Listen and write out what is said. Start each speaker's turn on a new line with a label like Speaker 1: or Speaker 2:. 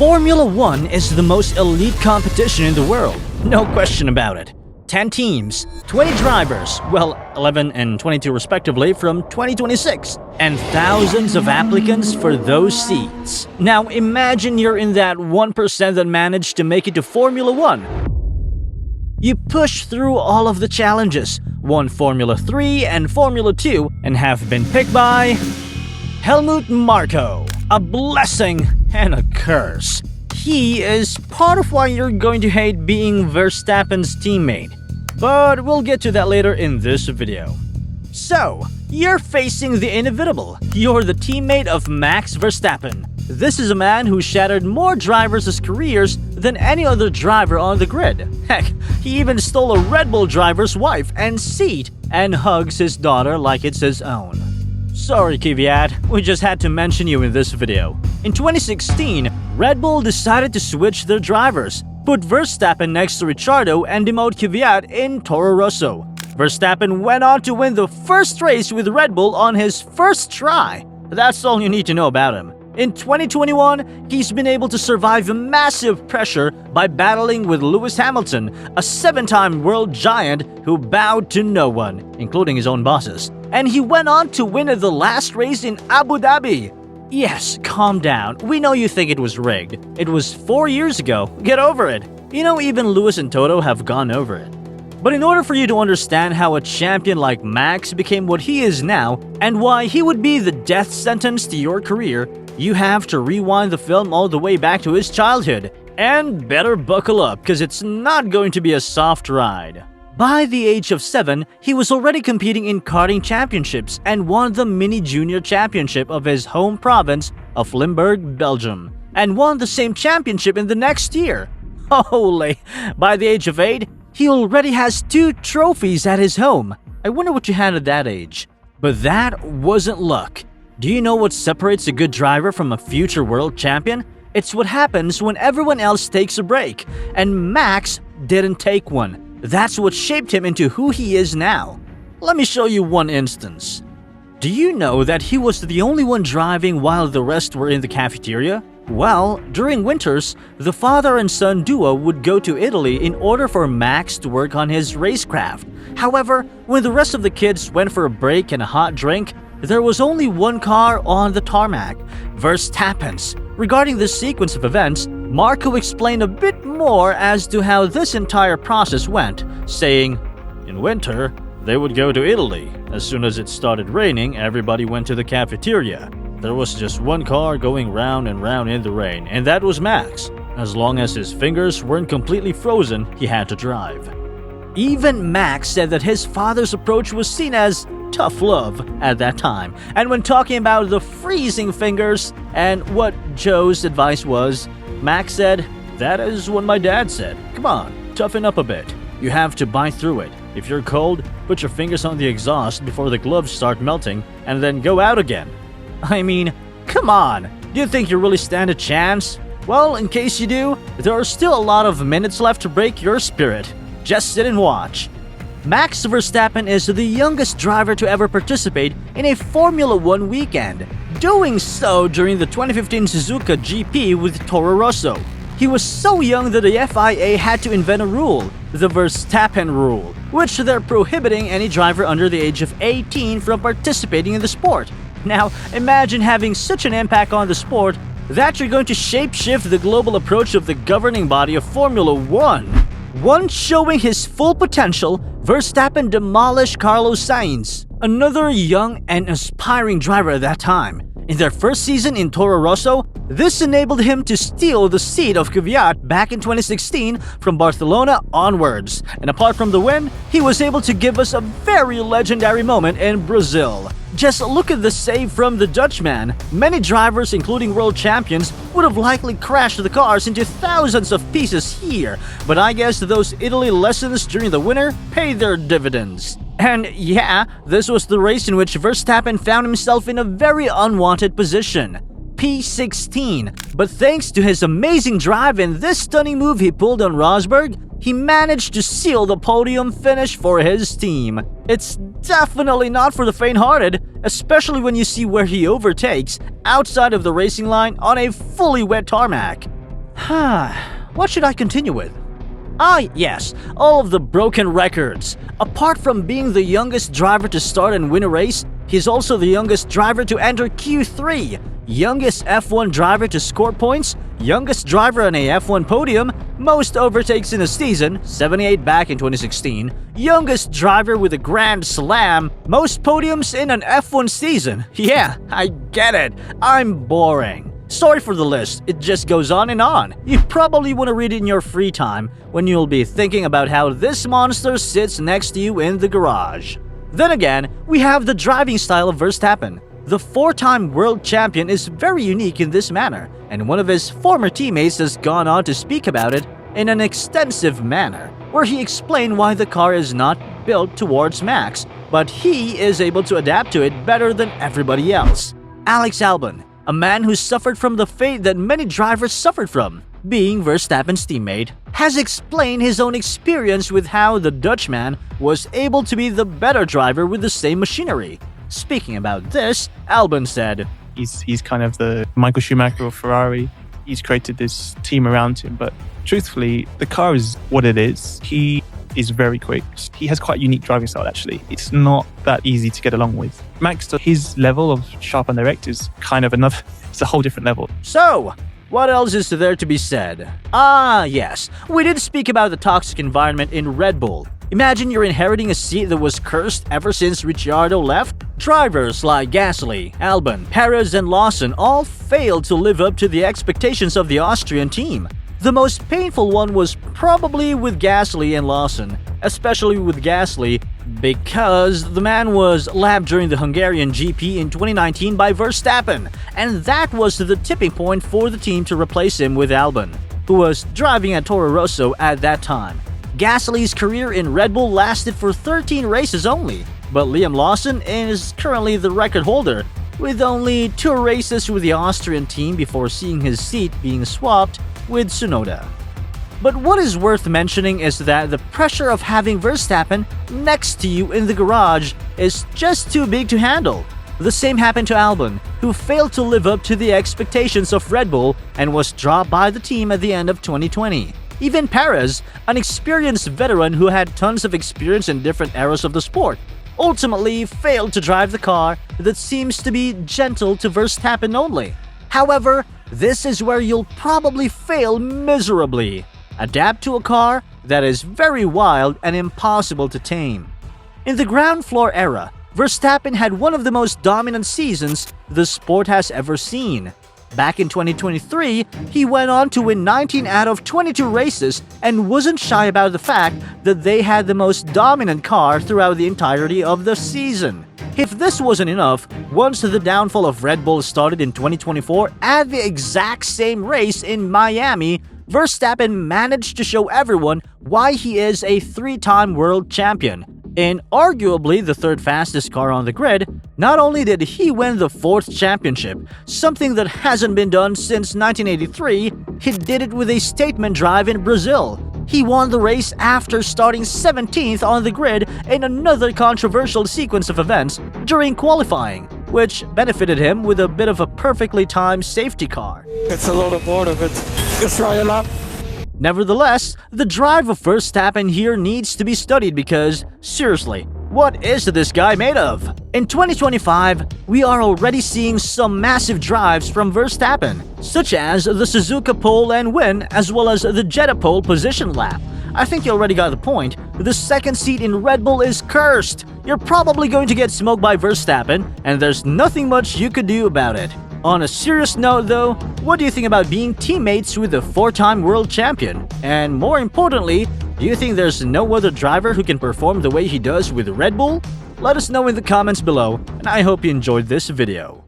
Speaker 1: Formula One is the most elite competition in the world, no question about it. 10 teams, 20 drivers, well, 11 and 22 respectively from 2026, and thousands of applicants for those seats. Now imagine you're in that 1% that managed to make it to Formula One. You push through all of the challenges, won Formula 3 and Formula 2, and have been picked by Helmut Marko. A blessing and a curse. He is part of why you're going to hate being Verstappen's teammate. But we'll get to that later in this video. So, you're facing the inevitable. You're the teammate of Max Verstappen. This is a man who shattered more drivers' careers than any other driver on the grid. Heck, he even stole a Redbull driver's wife and seat and hugs his daughter like it's his own. Sorry Kvyat, we just had to mention you in this video. In 2016, Red Bull decided to switch their drivers, put Verstappen next to Ricciardo and demote Kvyat in Toro Rosso. Verstappen went on to win the first race with Red Bull on his first try. That's all you need to know about him. In 2021, he's been able to survive massive pressure by battling with Lewis Hamilton, a 7-time world giant who bowed to no one, including his own bosses. And he went on to win the last race in Abu Dhabi. Yes, calm down. We know you think it was rigged. It was 4 years ago. Get over it. You know, even Lewis and Toto have gone over it. But in order for you to understand how a champion like Max became what he is now, and why he would be the death sentence to your career, you have to rewind the film all the way back to his childhood. And better buckle up, because it's not going to be a soft ride. By the age of 7, he was already competing in karting championships and won the Mini Junior Championship of his home province of Limburg, Belgium, and won the same championship in the next year. Holy! By the age of 8, he already has 2 trophies at his home. I wonder what you had at that age. But that wasn't luck. Do you know what separates a good driver from a future world champion? It's what happens when everyone else takes a break, and Max didn't take one. That's what shaped him into who he is now. Let me show you one instance. Do you know that he was the only one driving while the rest were in the cafeteria? Well, during winters, the father and son duo would go to Italy in order for Max to work on his racecraft. However, when the rest of the kids went for a break and a hot drink, there was only one car on the tarmac, Verstappen's. Regarding this sequence of events, Marko explained a bit more as to how this entire process went, saying, "In winter, they would go to Italy. As soon as it started raining, everybody went to the cafeteria. There was just one car going round and round in the rain, and that was Max. As long as his fingers weren't completely frozen, he had to drive." Even Max said that his father's approach was seen as tough love at that time, and when talking about the freezing fingers and what Joe's advice was, Max said, "That is what my dad said. Come on, toughen up a bit. You have to bite through it. If you're cold, put your fingers on the exhaust before the gloves start melting, and then go out again." I mean, come on, do you think you really stand a chance? Well, in case you do, there are still a lot of minutes left to break your spirit. Just sit and watch. Max Verstappen is the youngest driver to ever participate in a Formula One weekend, doing so during the 2015 Suzuka GP with Toro Rosso. He was so young that the FIA had to invent a rule, the Verstappen rule, which they're prohibiting any driver under the age of 18 from participating in the sport. Now, imagine having such an impact on the sport that you're going to shape-shift the global approach of the governing body of Formula One. Once showing his full potential, Verstappen demolished Carlos Sainz, another young and aspiring driver at that time. In their first season in Toro Rosso, this enabled him to steal the seat of Kvyat back in 2016 from Barcelona onwards. And apart from the win, he was able to give us a very legendary moment in Brazil. Just look at the save from the Dutchman. Many drivers, including world champions, would have likely crashed the cars into thousands of pieces here, but I guess those Italy lessons during the winter paid their dividends. And yeah, this was the race in which Verstappen found himself in a very unwanted position. P16. But thanks to his amazing drive and this stunning move he pulled on Rosberg, he managed to seal the podium finish for his team. It's definitely not for the faint-hearted, especially when you see where he overtakes outside of the racing line on a fully wet tarmac. What should I continue with? Yes, all of the broken records. Apart from being the youngest driver to start and win a race, he's also the youngest driver to enter Q3, youngest F1 driver to score points, youngest driver on a F1 podium, most overtakes in a season, 78 back in 2016, youngest driver with a Grand Slam, most podiums in an F1 season. Yeah, I get it. I'm boring. Sorry for the list, it just goes on and on. You probably want to read it in your free time when you'll be thinking about how this monster sits next to you in the garage. Then again, we have the driving style of Verstappen. The four-time world champion is very unique in this manner, and one of his former teammates has gone on to speak about it in an extensive manner, where he explained why the car is not built towards Max, but he is able to adapt to it better than everybody else. Alex Albon, a man who suffered from the fate that many drivers suffered from, being Verstappen's teammate, has explained his own experience with how the Dutchman was able to be the better driver with the same machinery. Speaking about this, Albon said,
Speaker 2: He's kind of the Michael Schumacher of Ferrari. He's created this team around him, but truthfully, the car is what it is. He is very quick. He has quite a unique driving style, actually. It's not that easy to get along with. Max, his level of sharp and direct is kind of another, it's a whole different level.
Speaker 1: So, what else is there to be said? Yes, we did speak about the toxic environment in Red Bull. Imagine you're inheriting a seat that was cursed ever since Ricciardo left. Drivers like Gasly, Albon, Perez, and Lawson all failed to live up to the expectations of the Austrian team. The most painful one was probably with Gasly and Lawson, especially with Gasly because the man was lapped during the Hungarian GP in 2019 by Verstappen, and that was the tipping point for the team to replace him with Albon, who was driving at Toro Rosso at that time. Gasly's career in Red Bull lasted for 13 races only, but Liam Lawson is currently the record holder, with only 2 races with the Austrian team before seeing his seat being swapped with Tsunoda. But what is worth mentioning is that the pressure of having Verstappen next to you in the garage is just too big to handle. The same happened to Albon, who failed to live up to the expectations of Red Bull and was dropped by the team at the end of 2020. Even Perez, an experienced veteran who had tons of experience in different eras of the sport, ultimately failed to drive the car that seems to be gentle to Verstappen only. However, this is where you'll probably fail miserably. Adapt to a car that is very wild and impossible to tame. In the ground floor era, Verstappen had one of the most dominant seasons the sport has ever seen. Back in 2023, he went on to win 19 out of 22 races and wasn't shy about the fact that they had the most dominant car throughout the entirety of the season. If this wasn't enough, once the downfall of Red Bull started in 2024 at the exact same race in Miami, Verstappen managed to show everyone why he is a 3-time world champion. In arguably the 3rd fastest car on the grid, not only did he win the 4th championship, something that hasn't been done since 1983, he did it with a statement drive in Brazil. He won the race after starting 17th on the grid in another controversial sequence of events during qualifying, which benefited him with a bit of a perfectly timed safety car.
Speaker 3: It's a load of board of it. Just try a lap.
Speaker 1: Nevertheless, the drive of Verstappen here needs to be studied because, seriously, what is this guy made of? In 2025, we are already seeing some massive drives from Verstappen, such as the Suzuka pole and win as well as the Jeddah pole position lap. I think you already got the point. The 2nd seat in Red Bull is cursed. You're probably going to get smoked by Verstappen, and there's nothing much you could do about it. On a serious note though, what do you think about being teammates with a 4-time world champion? And more importantly, do you think there's no other driver who can perform the way he does with Red Bull? Let us know in the comments below, and I hope you enjoyed this video.